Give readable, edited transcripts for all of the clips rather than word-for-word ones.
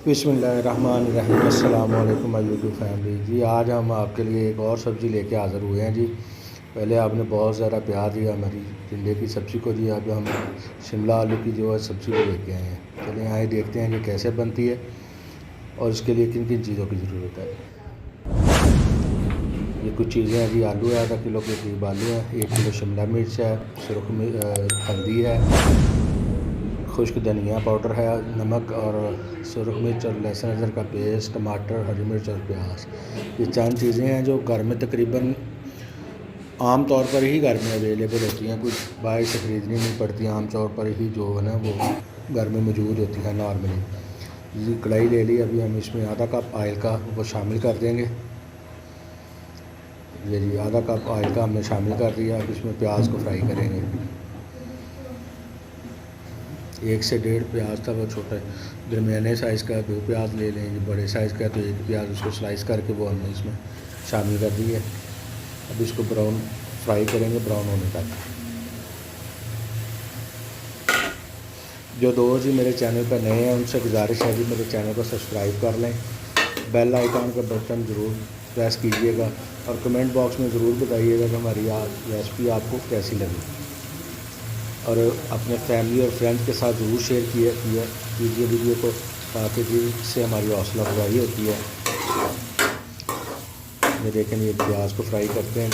बिस्मिल्लाहिर्रहमानिर्रहीम। अस्सलाम वालेकुम माय यूट्यूब फैमिली। जी आज हम आपके लिए एक और सब्ज़ी लेके हाज़िर हुए हैं जी। पहले आपने बहुत ज़्यादा प्यार दिया हमारी टिंडे की सब्ज़ी को जी। अब हम शिमला आलू की जो है सब्ज़ी को लेके आए हैं। चलिए आए देखते हैं कि कैसे बनती है और इसके लिए किन किन चीज़ों की ज़रूरत है। ये कुछ चीज़ें हैं जी। आलू है, आधा किलो के करीब आलू है, 1 किलो शिमला मिर्च है, सुरख हल्दी है, खुश्क धनिया पाउडर है, नमक और सुरख मिर्च और लहसुन अदरक का पेस्ट, टमाटर, हरी मिर्च और प्याज। ये चंद चीज़ें हैं जो घर में तकरीबन आम तौर पर ही घर में अवेलेबल होती हैं, कुछ बाहर से ख़रीदनी नहीं पड़ती। आम तौर पर ही जो है ना वो घर में मौजूद होती है नॉर्मली। ये कढ़ाई ले ली। अभी हम इसमें आधा कप ऑयल का वो शामिल कर देंगे। ये जी आधा कप ऑयल का हमने शामिल कर दिया। अब इसमें प्याज को फ्राई करेंगे। 1 से 1.5 प्याज था वो छोटा दरमियाने साइज़ का 2 प्याज ले लें। बड़े साइज़ का तो 1 प्याज उसको स्लाइस करके वो हमने इसमें शामिल कर दी है। अब इसको ब्राउन फ्राई करेंगे, ब्राउन होने तक। जो दोस्त जी मेरे चैनल पर नए हैं उनसे गुजारिश है जी मेरे चैनल को सब्सक्राइब कर लें, बेल आइकन का बटन ज़रूर प्रेस कीजिएगा और कमेंट बॉक्स में ज़रूर बताइएगा कि हमारी रेसिपी आपको कैसी लगी। और अपने फैमिली और फ्रेंड्स के साथ ज़रूर शेयर कीजिए वीडियो को, ताकि जिससे हमारी हौसला अफजाई होती है। ये देखें, ये प्याज को फ्राई करते हैं।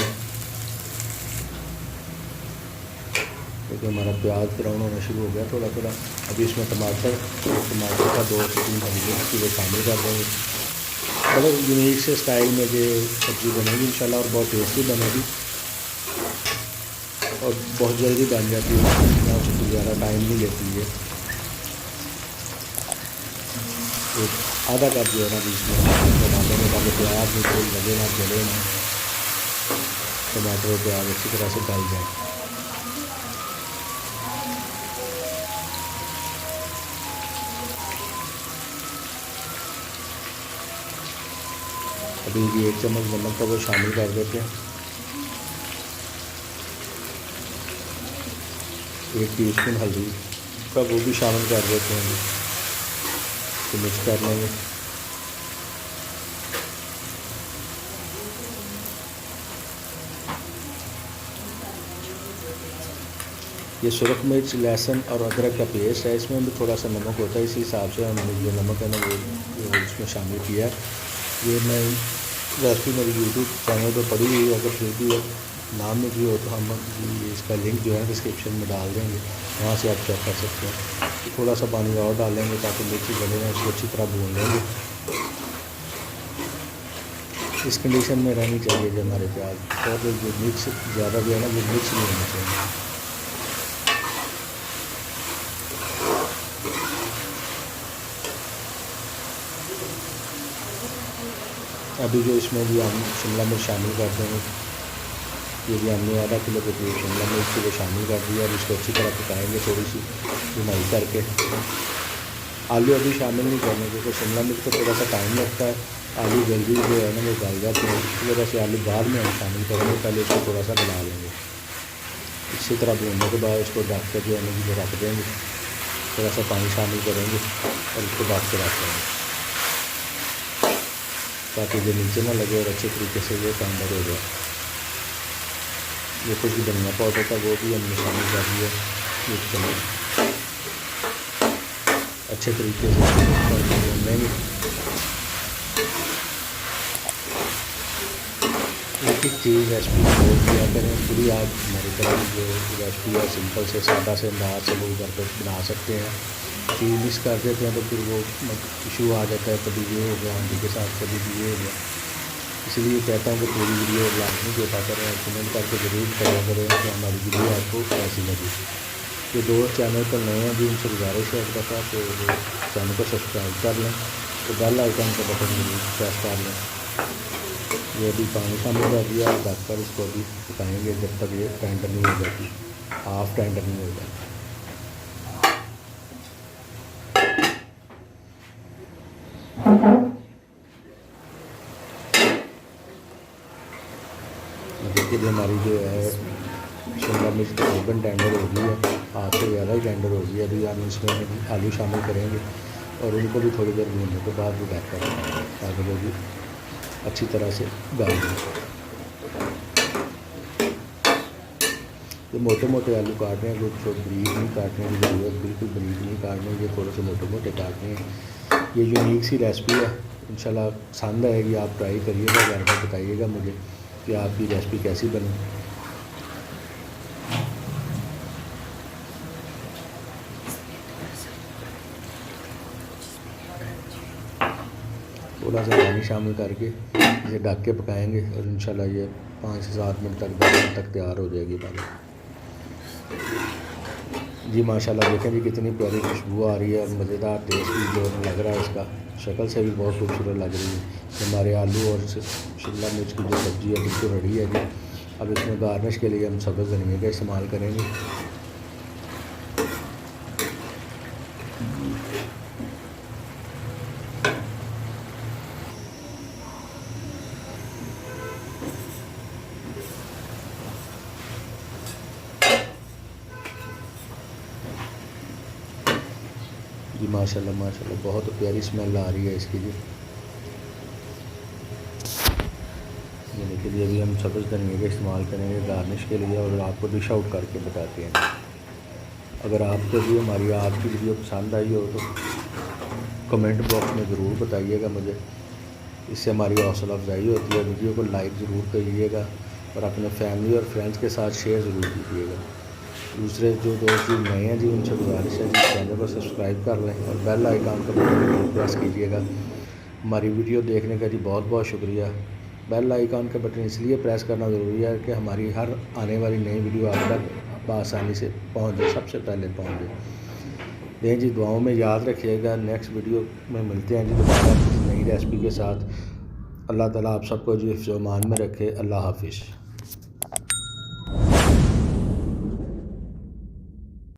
देखिए हमारा प्याज ब्राउन होना शुरू हो गया थोड़ा थोड़ा। अभी इसमें टमाटर का 2 से 3 हरी मिर्च की वो शामिल कर देंगे। बड़े यूनिक से स्टाइल में ये सब्ज़ी बनेगी इंशाल्लाह और बहुत टेस्टी बनेगी और बहुत जल्दी बन जाती है, उसको ज़्यादा टाइम नहीं लेती है। एक आधा कप जो है ना इसमें डालेंगे ताकि प्याज में कोई लगे ना, जले ना, टमाटर और प्याज अच्छी तरह से गल जाए। अभी ये 1 चम्मच नमक का वो शामिल कर देते हैं। 1 टीस्पून हल्दी का वो भी शामिल कर देते हैं। तो मिक्स कर लेंगे। ये सुरख मिर्च, लहसुन और अदरक का पेस्ट है, इसमें भी थोड़ा सा नमक होता है, इसी हिसाब से हमने जो नमक है ना वो इसमें शामिल किया है। ये मैं रेसिपी मेरी यूट्यूब चैनल पर पड़ी हुई है, अगर फिर भी नाम में भी हो तो हम इसका लिंक जो है डिस्क्रिप्शन में डाल देंगे, वहाँ से आप चेक कर सकते हैं। तो थोड़ा सा पानी और डालेंगे ताकि मिर्ची गले ना, उसको अच्छी तरह भून लेंगे। इस कंडीशन में रहनी चाहिए जो हमारे प्याज, और जो मिक्स ज़्यादा जो है ना वो मिक्स नहीं होना चाहिए। अभी जो इसमें भी हम शिमला मिर्च शामिल कर देंगे। ये भी हमने आधा किलो के करीब शिमला मिर्च को शामिल कर दिया और इसको अच्छी तरह पकाएंगे, थोड़ी सी भुनाई करके। आलू अभी शामिल नहीं करने क्योंकि शिमला मिर्च को थोड़ा सा टाइम लगता है, आलू जल्दी जो है ना वो गल जाते हैं, इसी वजह से आलू बाद में हम शामिल करेंगे। पहले इसको थोड़ा सा गला लेंगे। इसी तरह भूनने के बाद इसको ढक कर जो है ना रख देंगे, थोड़ा सा पानी शामिल करेंगे और इसको ढक के रख देंगे ताकि जो नीचे ना लगे और अच्छे तरीके से वो टेंडर हो जाए। ये कुछ धनिया पाउडर का वो भी हमने शामिल कर दिया। 1 चम्मच अच्छे तरीके से भून लेंगे। एक एक चीज़ रेसिपी को किया करें पूरी। आप हमारी तरह जो रेसिपी है सिंपल से सादा से अंदाज से वो घर पर बना सकते हैं। चीज़ मिस कर देते हैं तो फिर वो इशू आ जाता है, कभी ये हो गया हल्दी के साथ, कभी भी ये हो गया। इसलिए कहता हूँ कि पूरी वीडियो लाजमी देखा करें और कमेंट करके ज़रूर बताया करें कि हमारी वीडियो आपको कैसी लगी। जो दोस्त चैनल पर नए हैं भी उनसे गुजारिश है एक दफ़ा तो वो चैनल को सब्सक्राइब कर लें, तो बेल आइकन का बटन ज़रूर प्रेस कर लें। ये अभी पानी शामिल कर दिया, ढककर इसको अभी पकाएंगे जब तक ये टेंडर नहीं हो जाती, हाफ टेंडर नहीं हो जाती। देखिए जो हमारी जो है शिमला मिर्च तकरीबन टेंडर हो गई है, हाथ से ज़्यादा ही टेंडर हो गई है। अभी हम इसमें आलू शामिल करेंगे। और उनको भी थोड़ी देर भूनने के बाद भी ढक कर ताकि वो भी अच्छी तरह से गल जाए। ये मोटे मोटे आलू काटने हैं, कुछ बरीक नहीं काटने की ज़रूरत, बिल्कुल बरीक नहीं काटने, ये थोड़े से मोटे मोटे काटने हैं। ये यूनिक सी रेसिपी है, इंशाल्लाह पसंद आएगी। आप ट्राई करिएगा, घर में बताइएगा मुझे कि आपकी रेसिपी कैसी बनी। थोड़ा सा पानी शामिल करके इसे ढक के पकाएंगे और इंशाल्लाह ये 5 से 7 मिनट तक 10 मिनट तक तैयार हो जाएगी पानी। जी माशाल्लाह देखें जी कितनी प्यारी खुशबू आ रही है और मज़ेदार टेस्ट भी जो लग रहा है, इसका शक्ल से भी बहुत खूबसूरत लग रही है। हमारे आलू और शिमला मिर्च की जो सब्ज़ी है बिल्कुल रेडी है जी। अब इसमें गार्निश के लिए हम सब्ज़ धनिया का इस्तेमाल करेंगे। जी माशाल्लाह माशाल्लाह बहुत प्यारी स्मेल आ रही है इसकी जी। ये देखिए जी अभी हम सब्ज़ धनिया का इस्तेमाल करेंगे गार्निश के लिए और आपको डिश आउट करके बताते हैं। अगर आपको भी हमारी आज की वीडियो पसंद आई हो तो कमेंट बॉक्स में ज़रूर बताइएगा मुझे, इससे हमारी हौसला अफजाई होती है। वीडियो को लाइक ज़रूर करिएगा और अपने फैमिली और फ्रेंड्स के साथ शेयर ज़रूर कीजिएगा। दूसरे जो दोस्त जी नए हैं जी उनसे गुजारिश है जी चैनल को सब्सक्राइब कर लें और बेल आइकन का बटन प्रेस कीजिएगा। हमारी वीडियो देखने का जी बहुत बहुत शुक्रिया। बेल आइकन का बटन इसलिए प्रेस करना ज़रूरी है कि हमारी हर आने वाली नई वीडियो आप तक आसानी से पहुँच जाए, सबसे पहले पहुँच जाए। दें जी दुआओं में याद रखिएगा। नेक्स्ट वीडियो में मिलते हैं जी दोबारा नई रेसिपी के साथ। अल्लाह ताला आप सबको जी हिफ्ज़-ओ-अमान में रखे। अल्लाह हाफिज़।